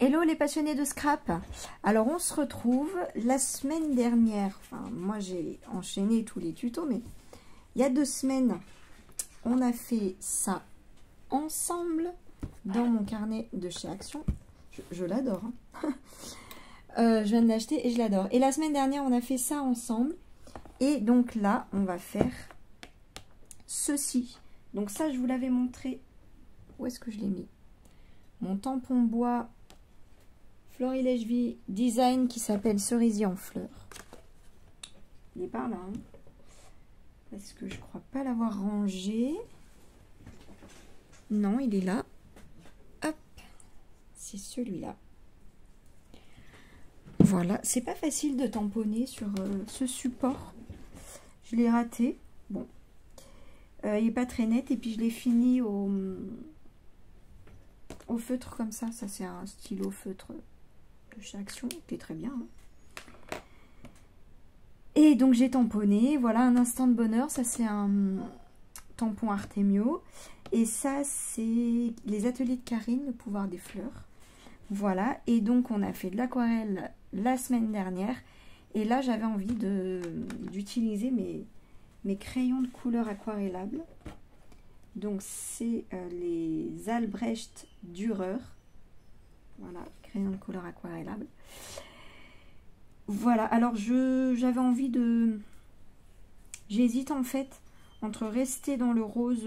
Hello les passionnés de scrap. Alors on se retrouve la semaine dernière, enfin moi j'ai enchaîné tous les tutos, mais il y a 2 semaines on a fait ça ensemble dans mon carnet de chez Action. Je l'adore, hein. Je viens de l'acheter et je l'adore. Et la semaine dernière on a fait ça ensemble, et donc là on va faire ceci. Donc ça je vous l'avais montré, où est-ce que je l'ai mis, mon tampon bois Florilège Vie Design qui s'appelle Cerisier en fleurs. Il est par là, hein, parce que je crois pas l'avoir rangé. Non, il est là. Hop, c'est celui-là. Voilà, c'est pas facile de tamponner sur ce support. Je l'ai raté. Bon, il est pas très net, et puis je l'ai fini au feutre comme ça. Ça c'est un stylo feutre de chez Action qui est très bien, hein. Et donc j'ai tamponné, voilà, un instant de bonheur. Ça c'est un tampon Artemio, et ça c'est les ateliers de Karine, le pouvoir des fleurs. Voilà, et donc on a fait de l'aquarelle la semaine dernière, et là j'avais envie d'utiliser mes crayons de couleur aquarellables. Donc c'est les Albrecht Dürer. Voilà, crayon de couleur aquarellable. Voilà, alors j'avais envie de... J'hésite en fait entre rester dans le rose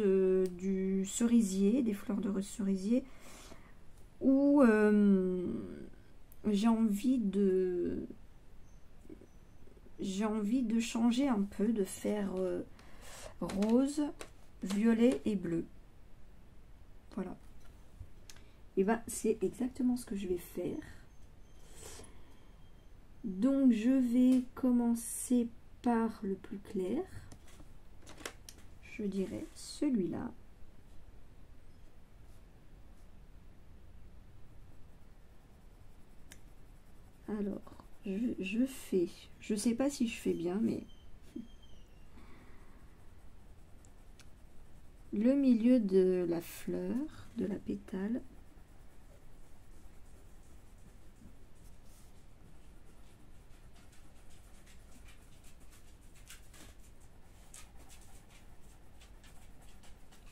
du cerisier, des fleurs de rose cerisier, ou j'ai envie de changer un peu, de faire rose, violet et bleu. Voilà. Et ben c'est exactement ce que je vais faire. Donc je vais commencer par le plus clair. Je dirais celui-là. Alors je fais, je sais pas si je fais bien, mais le milieu de la fleur, de la pétale.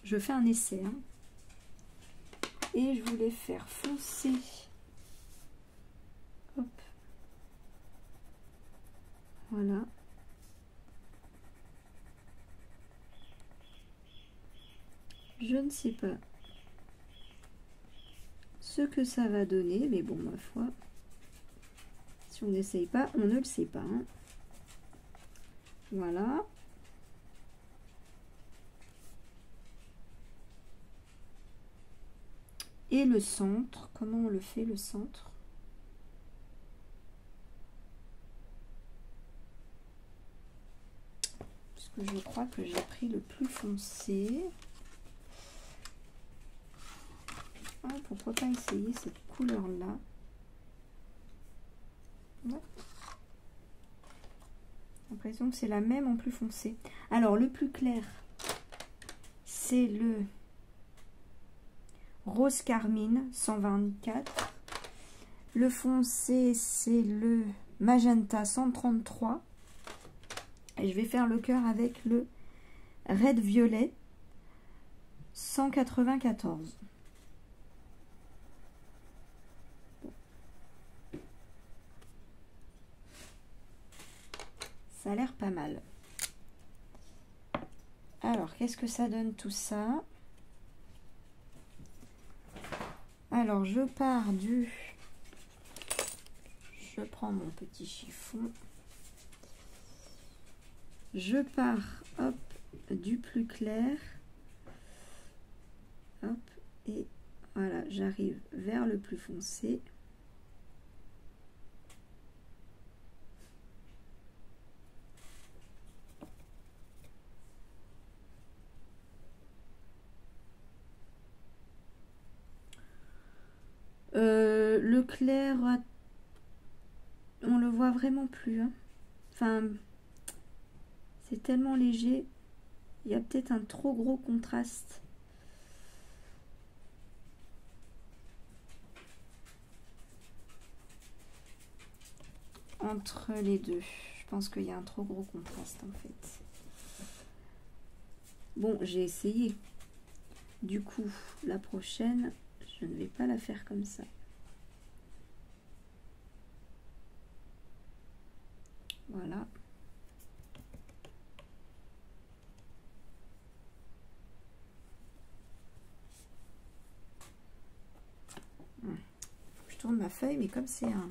Je fais un essai, hein. Et je voulais faire foncer. Hop. Voilà. Je ne sais pas ce que ça va donner, mais bon, ma foi, si on n'essaye pas, on ne le sait pas, hein. Voilà. Et le centre, comment on le fait, le centre? Parce que je crois que j'ai pris le plus foncé. Ah, pourquoi pas essayer cette couleur-là? Ouais. J'ai l'impression que c'est la même en plus foncé. Alors, le plus clair, c'est le rose carmine 124. Le foncé, c'est le magenta 133. Et je vais faire le cœur avec le red violet 194. Ça a l'air pas mal. Alors, qu'est-ce que ça donne tout ça? Alors, je pars du... Je prends mon petit chiffon. Je pars, hop, du plus clair. Hop, et voilà, j'arrive vers le plus foncé. Le clair, on le voit vraiment plus, hein. Enfin, c'est tellement léger, il y a peut-être un trop gros contraste. entre les deux. Je pense qu'il y a un trop gros contraste en fait. Bon, j'ai essayé. Du coup, la prochaine, je ne vais pas la faire comme ça. Voilà. Je tourne ma feuille, mais comme c'est un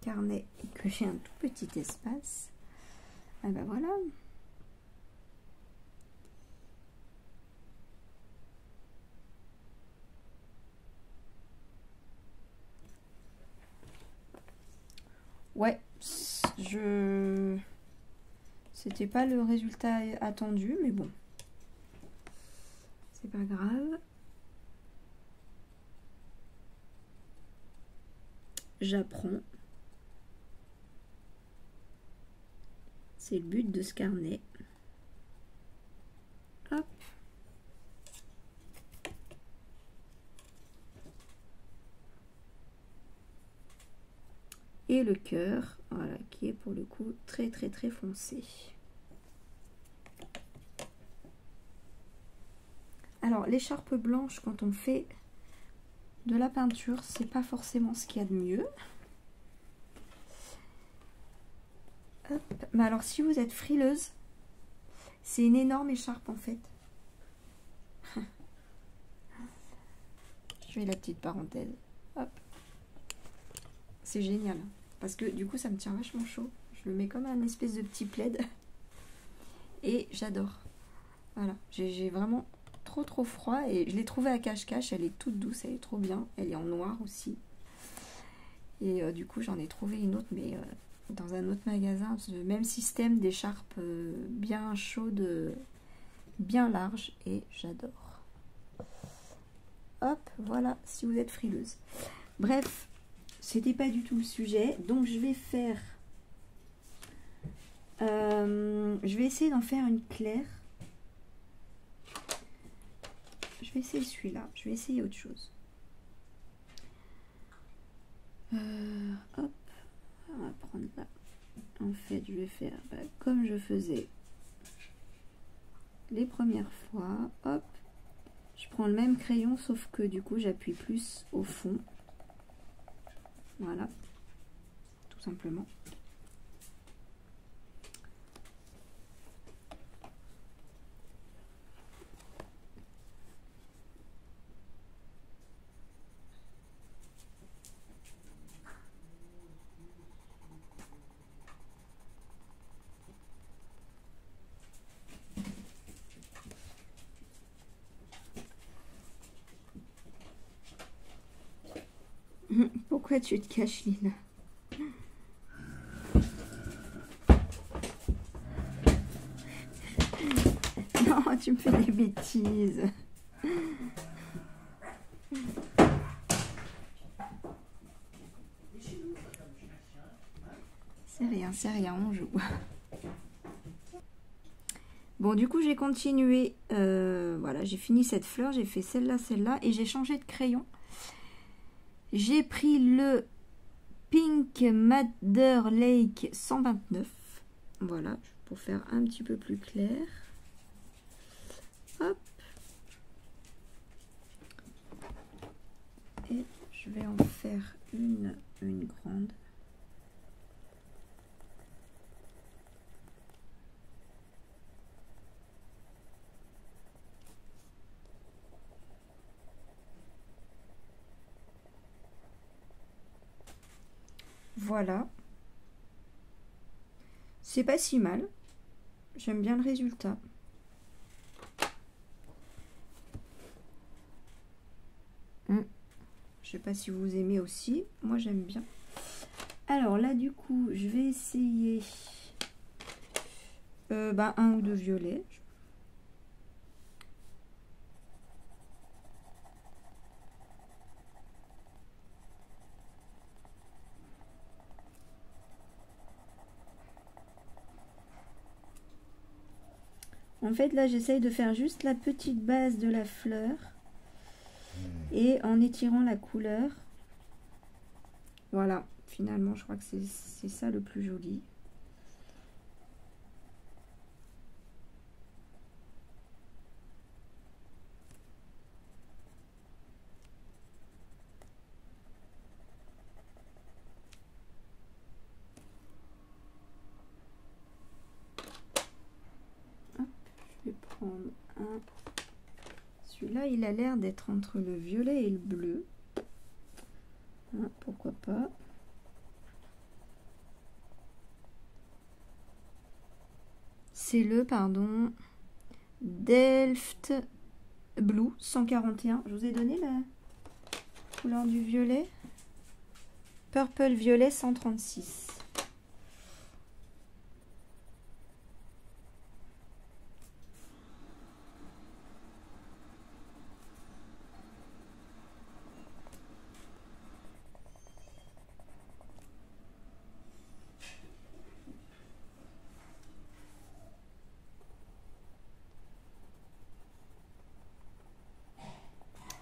carnet et que j'ai un tout petit espace, ah ben voilà. Ouais, c'était pas le résultat attendu, mais bon, c'est pas grave. J'apprends. C'est le but de ce carnet. Hop. Et le cœur, voilà, qui est pour le coup très très très foncé. Alors l'écharpe blanche, quand on fait de la peinture, c'est pas forcément ce qu'il y a de mieux. Hop. Mais alors si vous êtes frileuse, c'est une énorme écharpe en fait. Je fais la petite parenthèse. Hop. C'est génial. Parce que du coup ça me tient vachement chaud. Je le mets comme un espèce de petit plaid. Et j'adore. Voilà. J'ai vraiment trop froid. Et je l'ai trouvée à cache-cache. Elle est toute douce. Elle est trop bien. Elle est en noir aussi. Et du coup j'en ai trouvé une autre. Mais dans un autre magasin. Le même système d'écharpe bien chaude. Bien large. Et j'adore. Hop. Voilà. Si vous êtes frileuse. Bref. C'était pas du tout le sujet, donc je vais faire, je vais essayer d'en faire une claire. Je vais essayer celui-là, je vais essayer autre chose. Hop, on va prendre là. En fait, je vais faire comme je faisais les premières fois. Hop, je prends le même crayon, sauf que du coup, j'appuie plus au fond. Voilà, tout simplement. Pourquoi tu te caches, Lina? Non, tu me fais des bêtises. C'est rien, on joue. Bon, du coup, j'ai continué. Voilà, j'ai fini cette fleur, j'ai fait celle-là, et j'ai changé de crayon. J'ai pris le Pink Madder Lake 129. Voilà, pour faire un petit peu plus clair. Hop. Et je vais en faire une grande. Voilà. C'est pas si mal. J'aime bien le résultat. Je sais pas si vous aimez aussi. Moi, j'aime bien. Alors là, du coup, je vais essayer un ou deux violets. En fait, là, j'essaye de faire juste la petite base de la fleur. Et en étirant la couleur. Voilà. finalement, je crois que c'est ça le plus joli. Hop, je vais prendre un. Celui-là, il a l'air d'être entre le violet et le bleu. Hein, pourquoi pas. C'est le, pardon, Delft Blue 141. Je vous ai donné la couleur du violet. Purple violet 136.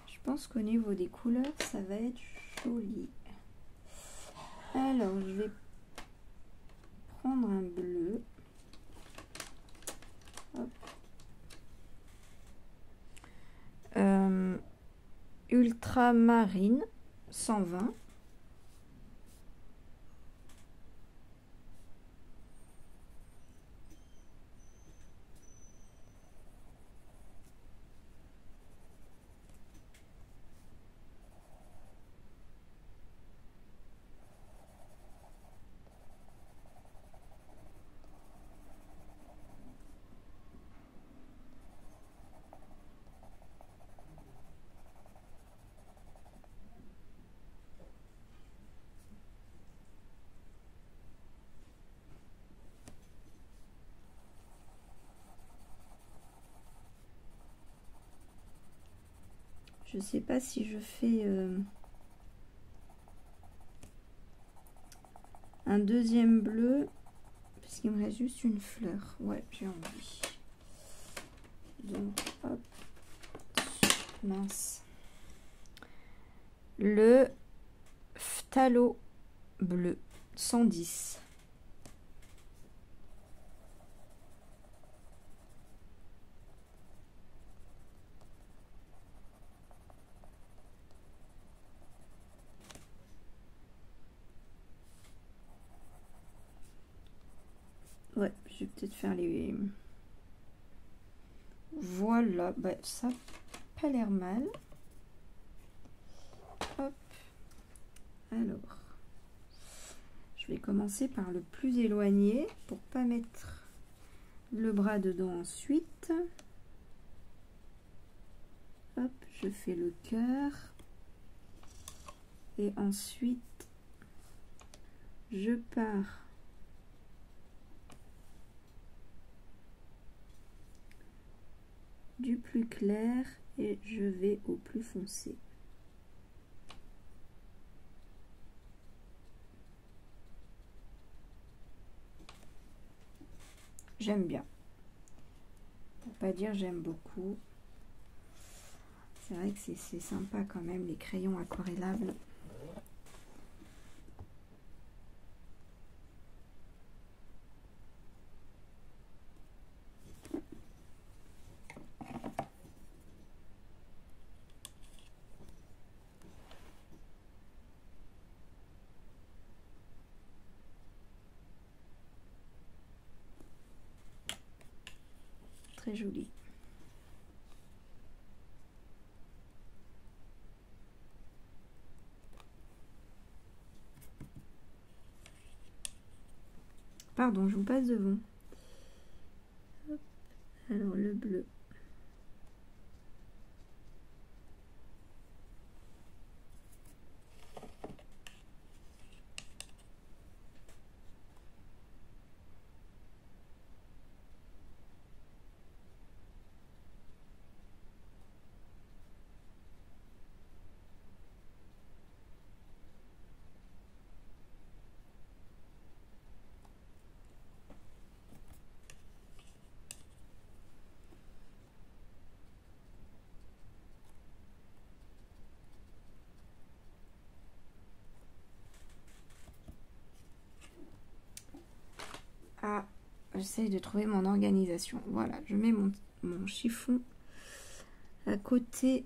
Je pense qu'au niveau des couleurs, ça va être joli. Alors, je vais prendre un bleu. Ultramarine 120. Je sais pas si je fais un deuxième bleu, parce qu'il me reste juste une fleur. Ouais, j'ai envie. Donc, hop, mince. Le phthalo bleu 110. Ouais, je vais peut-être faire les... Voilà, bah, ça n'a pas l'air mal. Hop. Alors, je vais commencer par le plus éloigné pour pas mettre le bras dedans ensuite. Hop, je fais le cœur. Et ensuite, je pars du plus clair et je vais au plus foncé. J'aime bien. Pour pas dire j'aime beaucoup. C'est vrai que c'est sympa quand même les crayons aquarellables. Très joli. Pardon, je vous passe devant. Hop. Alors le bleu. j'essaye de trouver mon organisation. Voilà, je mets mon chiffon à côté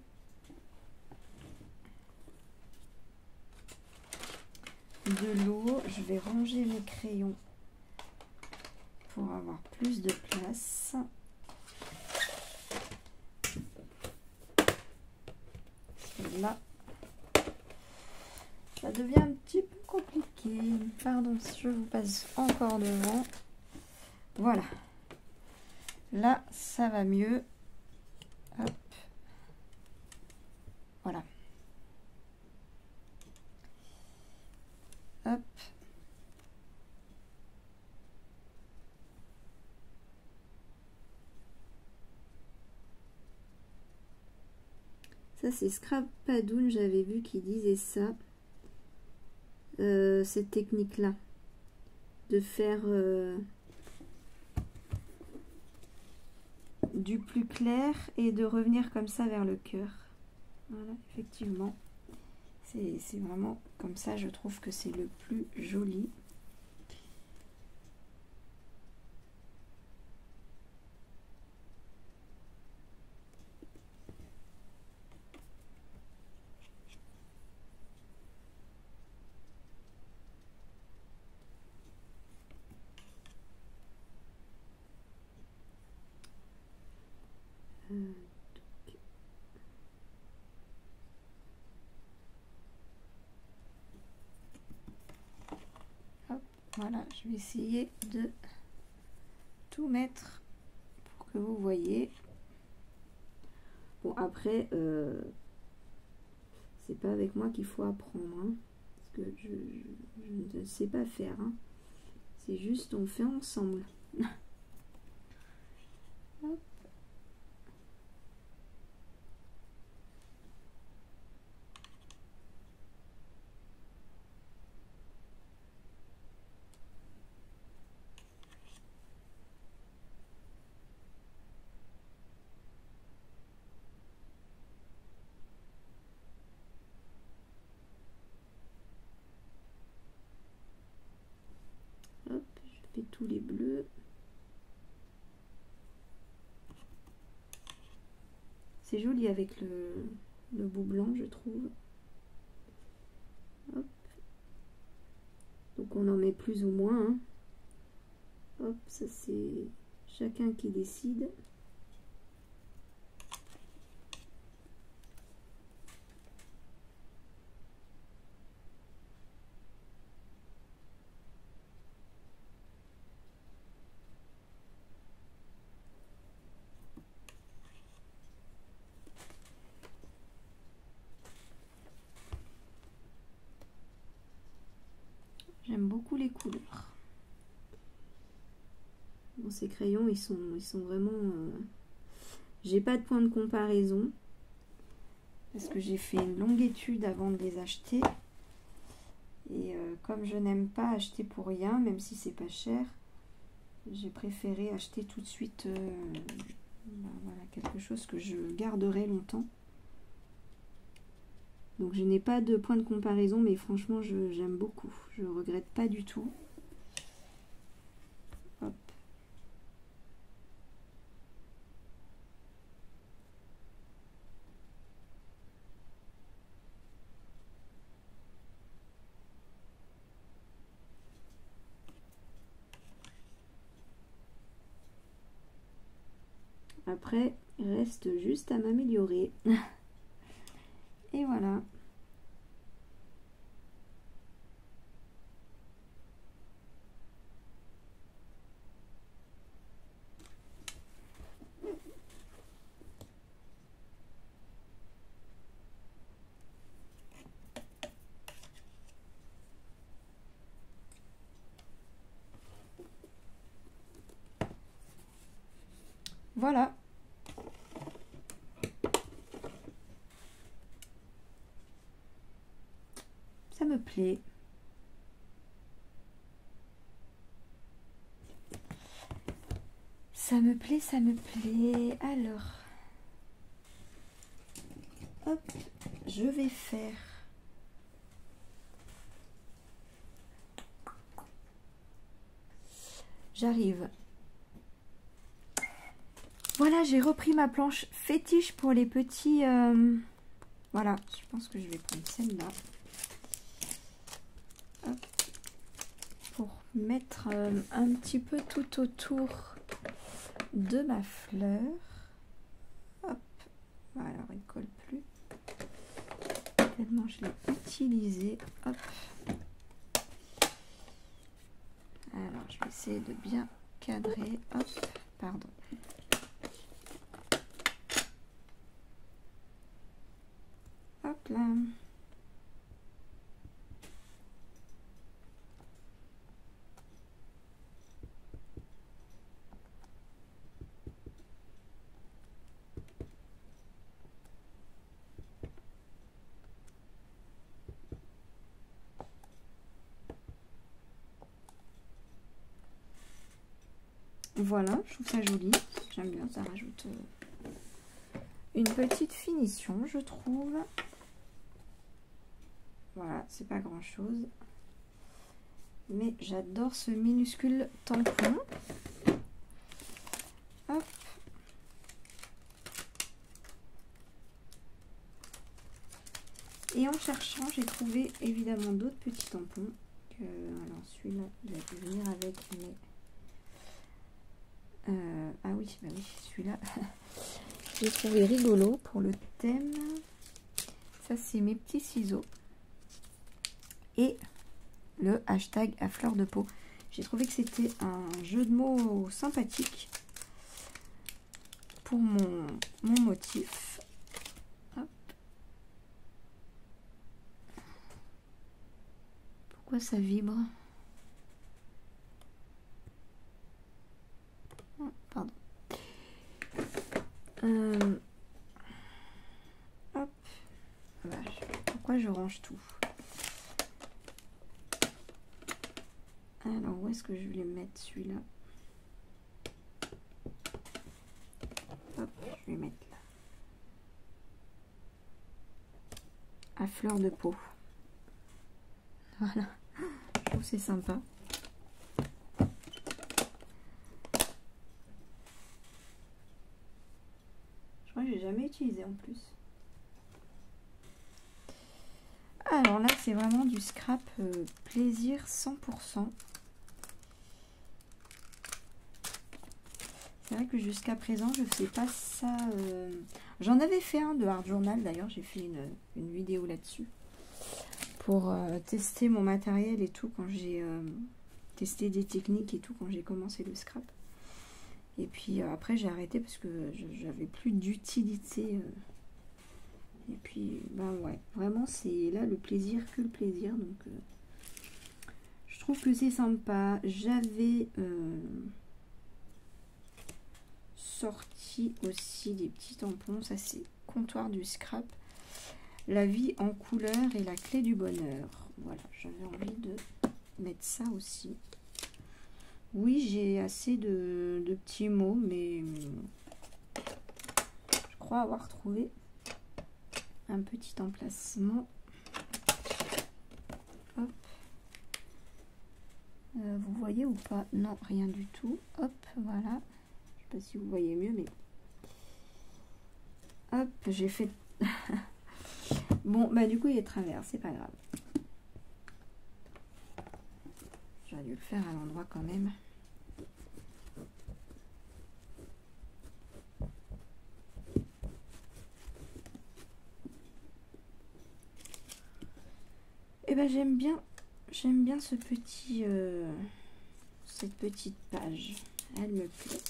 de l'eau. Je vais ranger mes crayons pour avoir plus de place. Là, ça devient un petit peu compliqué. Pardon, je vous passe encore devant. Voilà. Là, ça va mieux. Hop. Voilà. Hop. Ça, c'est Scrapadoon, j'avais vu qu'il disait ça. Cette technique-là. De faire du plus clair et de revenir comme ça vers le cœur. Voilà, effectivement. C'est vraiment comme ça, je trouve que c'est le plus joli. Hop, voilà, je vais essayer de tout mettre pour que vous voyez. Bon, après, c'est pas avec moi qu'il faut apprendre, hein, parce que je ne sais pas faire. Hein. C'est juste, on fait ensemble. Hop. Hop, je fais tous les bleus. C'est joli avec le bout blanc, je trouve. Hop. Donc on en met plus ou moins. Hein. Hop, ça c'est chacun qui décide. J'aime beaucoup les couleurs. Bon, ces crayons, ils sont vraiment... J'ai pas de point de comparaison. Parce que j'ai fait une longue étude avant de les acheter. Et comme je n'aime pas acheter pour rien, même si c'est pas cher, j'ai préféré acheter tout de suite voilà, quelque chose que je garderai longtemps. Donc je n'ai pas de point de comparaison, mais franchement j'aime beaucoup. Je ne regrette pas du tout. Hop. Après, il reste juste à m'améliorer. Et voilà. Voilà. Ça me plaît. Ça me plaît, ça me plaît. Alors, hop, je vais faire j'arrive Voilà, j'ai repris ma planche fétiche pour les petits... Voilà, je pense que je vais prendre celle-là. Pour mettre un petit peu tout autour de ma fleur. Hop, voilà, alors il ne colle plus. Tellement je l'ai utilisé. Hop. Alors, je vais essayer de bien cadrer. Hop, pardon. Hop là. Voilà, je trouve ça joli. J'aime bien, ça rajoute une petite finition, je trouve. Voilà, c'est pas grand chose. Mais j'adore ce minuscule tampon. Hop. Et en cherchant, j'ai trouvé évidemment d'autres petits tampons. Alors celui-là, il a dû venir avec mes... ah oui, bah oui, celui-là, j'ai trouvé rigolo pour le thème. Ça, c'est mes petits ciseaux. Et le hashtag à fleur de peau. J'ai trouvé que c'était un jeu de mots sympathique pour mon motif. Hop. Pourquoi ça vibre? Oh, pardon. Hop. Pourquoi je range tout? Alors, où est-ce que je vais mettre celui-là? Hop, je vais mettre là. À fleur de peau. Voilà. Je trouve que c'est sympa. Je crois que j'ai jamais utilisé en plus. Alors là, c'est vraiment du scrap plaisir 100%. C'est vrai que jusqu'à présent, je ne faisais pas ça. J'en avais fait un de Art Journal, d'ailleurs, j'ai fait une vidéo là-dessus. Pour tester mon matériel et tout, quand j'ai testé des techniques et tout, quand j'ai commencé le scrap. Et puis après, j'ai arrêté parce que j'avais plus d'utilité. Et puis, ben ouais, vraiment, c'est là le plaisir que le plaisir. Donc, je trouve que c'est sympa. J'avais... sorti aussi des petits tampons, ça c'est comptoir du scrap, la vie en couleur et la clé du bonheur. Voilà, j'avais envie de mettre ça aussi. Oui, j'ai assez de petits mots, mais je crois avoir trouvé un petit emplacement. Hop. Vous voyez ou pas? Non, rien du tout. Hop, voilà. Je sais pas si vous voyez mieux, mais hop, j'ai fait bon, bah du coup il est travers, c'est pas grave, j'aurais dû le faire à l'endroit quand même. Et ben j'aime bien ce petit cette petite page, elle me plaît.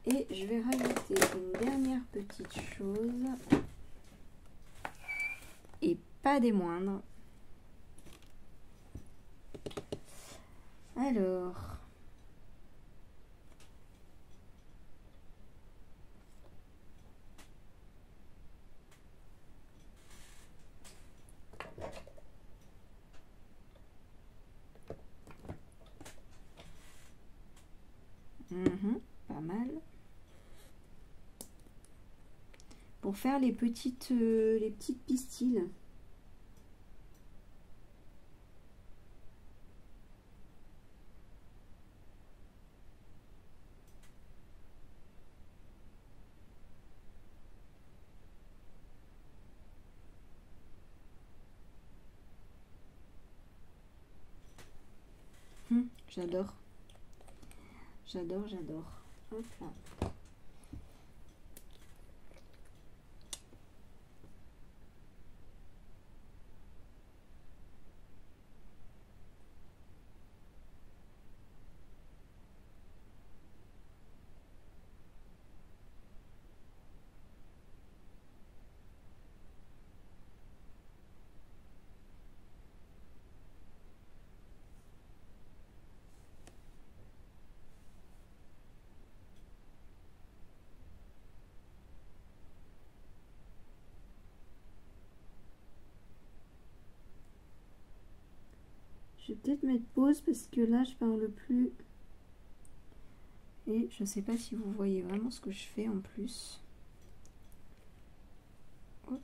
Et je vais rajouter une dernière petite chose, et pas des moindres. Alors, pas mal. Pour faire les petites pistils. J'adore. J'adore, j'adore. Hop là. Je vais peut-être mettre pause parce que là je parle plus. Et je ne sais pas si vous voyez vraiment ce que je fais en plus. Hop.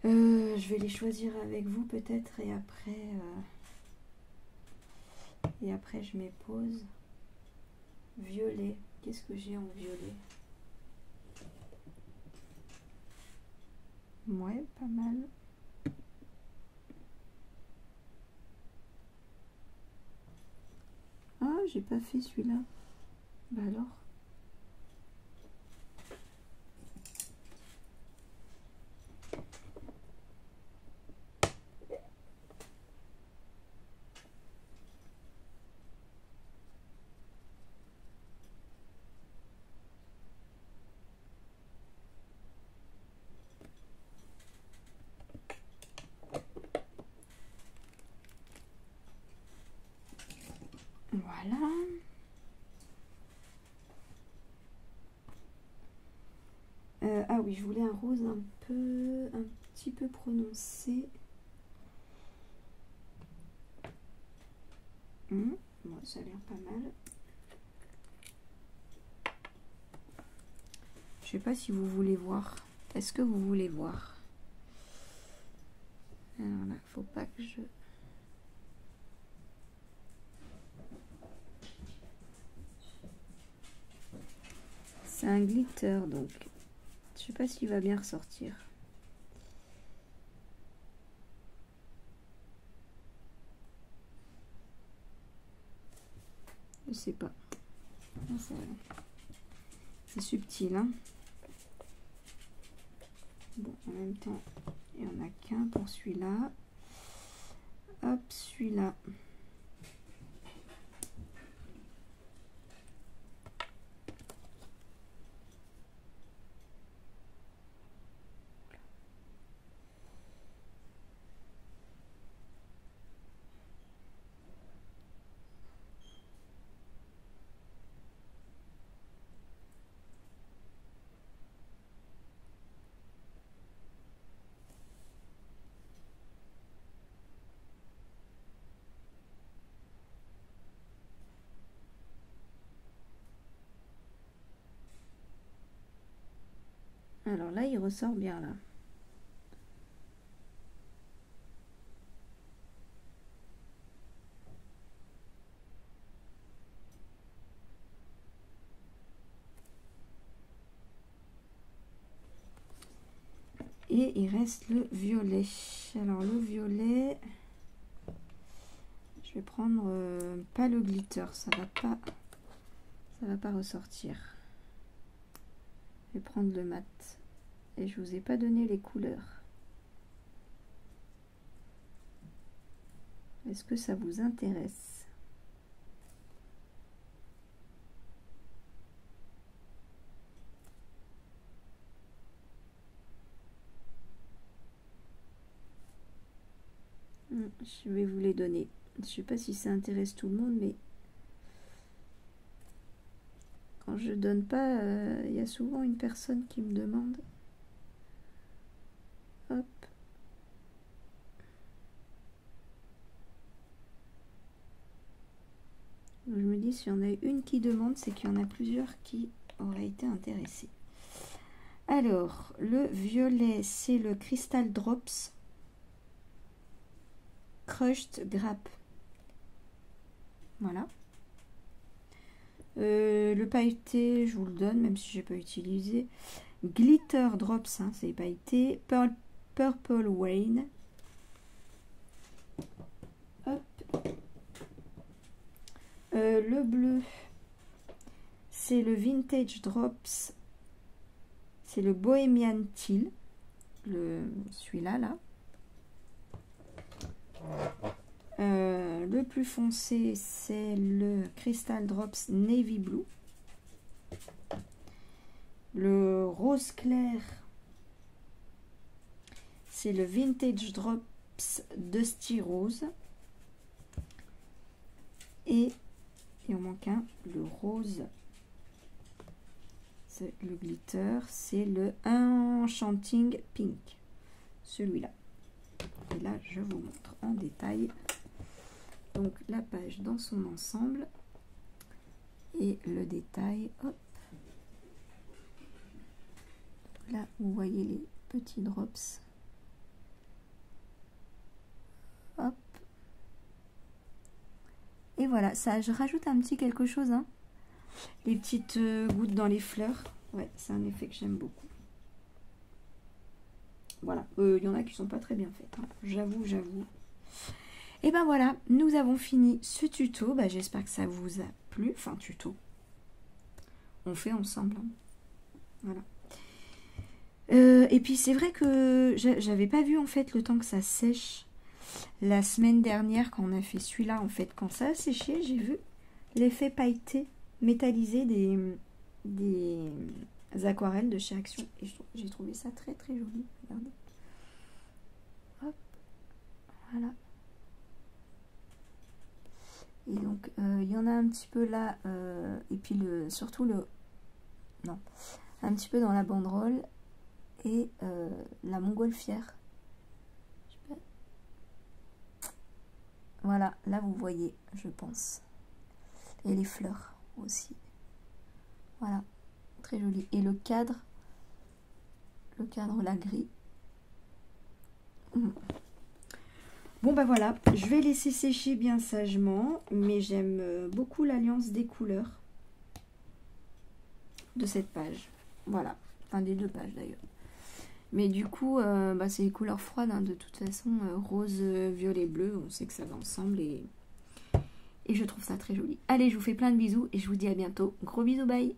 Je vais les choisir avec vous peut-être et après je mets pause. Violet. Qu'est-ce que j'ai en violet? Ouais, pas mal. Ah, j'ai pas fait celui-là. Bah alors. Voilà. Ah oui, je voulais un rose un petit peu prononcé. Bon, ça a l'air pas mal. Je sais pas si vous voulez voir. Est-ce que vous voulez voir? Alors là, faut pas que je... C'est un glitter, donc je sais pas s'il va bien ressortir. Je sais pas. C'est subtil, hein. Bon, en même temps, il n'y en a qu'un pour celui-là. Hop, celui-là. Alors là, il ressort bien là. Et il reste le violet. Alors le violet, je vais prendre pas le glitter, ça va pas ressortir. Je vais prendre le mat. Et je vous ai pas donné les couleurs. Est-ce que ça vous intéresse? Je vais vous les donner. Je sais pas si ça intéresse tout le monde, mais quand je donne pas, il y a souvent une personne qui me demande. Hop. Donc je me dis, s'il y en a une qui demande, c'est qu'il y en a plusieurs qui auraient été intéressés. Alors, le violet, c'est le Crystal Drops Crushed Grape. Voilà. Le pailleté, je vous le donne, même si j'ai pas utilisé. Glitter Drops, hein, c'est pailleté. Purple Rain. Hop. Le bleu, c'est le Vintage Drops. C'est le Bohemian Teal. Celui-là, là. Le plus foncé, c'est le Crystal Drops Navy Blue. Le rose clair, c'est le Vintage Drops Dusty Rose. Et il en manque un, le rose, c'est le glitter, c'est le Enchanting Pink. Celui-là. Et là, je vous montre en détail. Donc la page dans son ensemble et le détail. Hop. Là, vous voyez les petits drops. Hop. Et voilà, ça, je rajoute un petit quelque chose. Hein. Les petites gouttes dans les fleurs. Ouais, c'est un effet que j'aime beaucoup. Voilà. Il y en a qui sont pas très bien faites. Hein. J'avoue. Et ben voilà, nous avons fini ce tuto. Bah, j'espère que ça vous a plu. Enfin, tuto. On fait ensemble. Hein. Voilà. Et puis c'est vrai que j'avais pas vu en fait le temps que ça sèche la semaine dernière quand on a fait celui-là. En fait, quand ça a séché, j'ai vu l'effet pailleté métallisé des aquarelles de chez Action. Et j'ai trouvé ça très très joli. Regardez. Hop. Voilà. Et donc il y en a un petit peu là. Et puis surtout un petit peu dans la banderole. Et la montgolfière. Voilà, là vous voyez, je pense. Et les fleurs aussi. Voilà, très joli. Et le cadre là gris. Bon ben voilà, je vais laisser sécher bien sagement, mais j'aime beaucoup l'alliance des couleurs de cette page. Voilà, enfin des deux pages d'ailleurs. Mais du coup, c'est les couleurs froides, hein, de toute façon, rose, violet, bleu, on sait que ça va ensemble et je trouve ça très joli. Allez, je vous fais plein de bisous et je vous dis à bientôt. Gros bisous, bye!